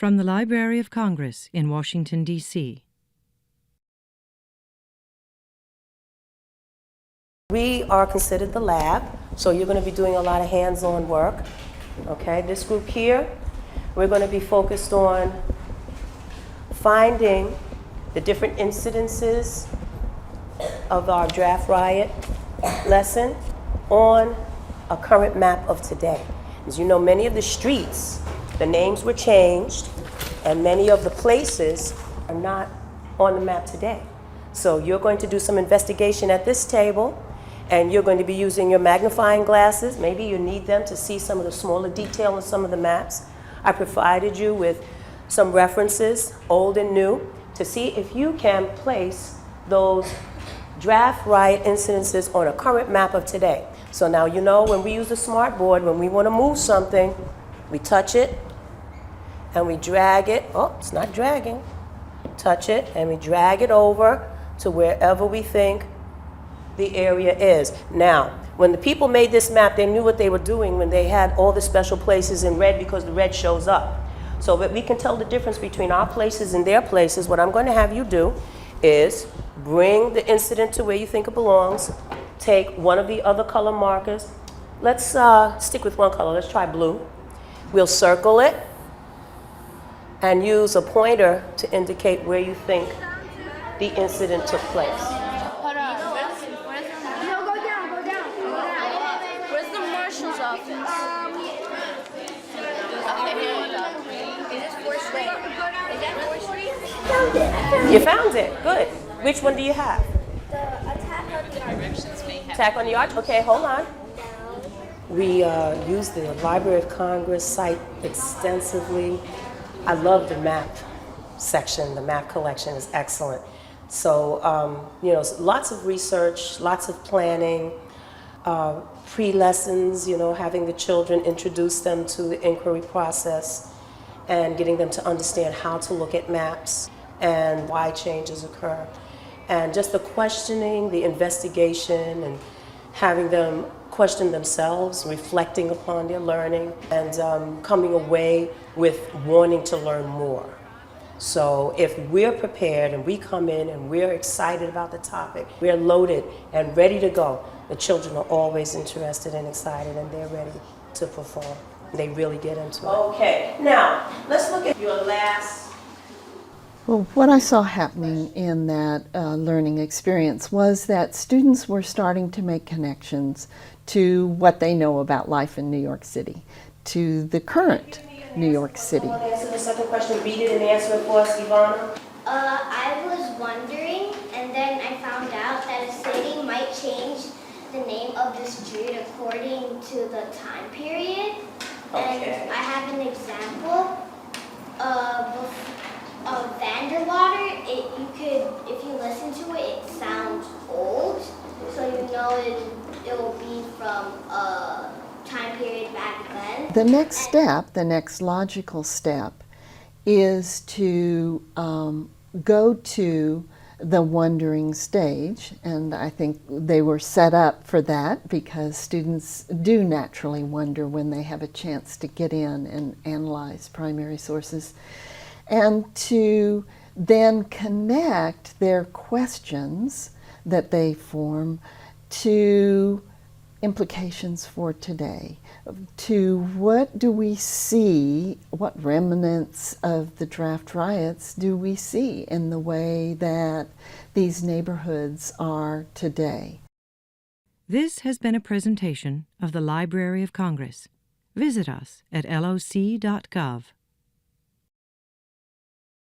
From the Library of Congress in Washington, D.C. We are considered the lab, so you're going to be doing a lot of hands-on work. Okay, this group here, we're going to be focused on finding the different incidences of our draft riot lesson on a current map of today. As you know, many of the streets, the names were changed, and many of the places are not on the map today. So you're going to do some investigation at this table, and you're going to be using your magnifying glasses. Maybe you need them to see some of the smaller detail in some of the maps. I provided you with some references, old and new, to see if you can place those draft riot incidences on a current map of today. So now you know when we use the smart board, when we want to move something, we touch it and we drag it. Oh, it's not dragging. Touch it and we drag it over to wherever we think the area is. Now, when the people made this map, they knew what they were doing when they had all the special places in red, because the red shows up. So that we can tell the difference between our places and their places, what I'm going to have you do is bring the incident to where you think it belongs. Take one of the other color markers. Let's stick with one color. Let's try blue. We'll circle it and use a pointer to indicate where you think the incident took place. Hold on. No, go down. Where's the marshal's office? Okay, here we go. Is this 4th Street? Is that 4th Street? You found it. Good. Which one do you have? The attack on the arch. Attack on the Arch? Okay, hold on. We use the Library of Congress site extensively. I love the map section. The map collection is excellent. So, lots of research, lots of planning, pre-lessons, having the children introduce them to the inquiry process and getting them to understand how to look at maps and why changes occur. And just the questioning, the investigation, and having them question themselves, reflecting upon their learning, and coming away with wanting to learn more. So if we're prepared and we come in and we're excited about the topic, we're loaded and ready to go, the children are always interested and excited, and they're ready to perform. They really get into it. Okay, now let's look at your last. Well, what I saw happening in that learning experience was that students were starting to make connections to what they know about life in New York City, to the current New York City. Answer the second question. Read it and answer it for us, Ivana. I was wondering, and then I found out that a city might change the name of the street according to the time period. Okay. And I have an example of Vanderwater. If you listen to it, it sounds old, so you know it will be from a time period back then. The next step, the next logical step, is to go to the wondering stage, and I think they were set up for that because students do naturally wonder when they have a chance to get in and analyze primary sources, and to then connect their questions that they form to implications for today, to what do we see, what remnants of the draft riots do we see in the way that these neighborhoods are today. This has been a presentation of the Library of Congress. Visit us at loc.gov.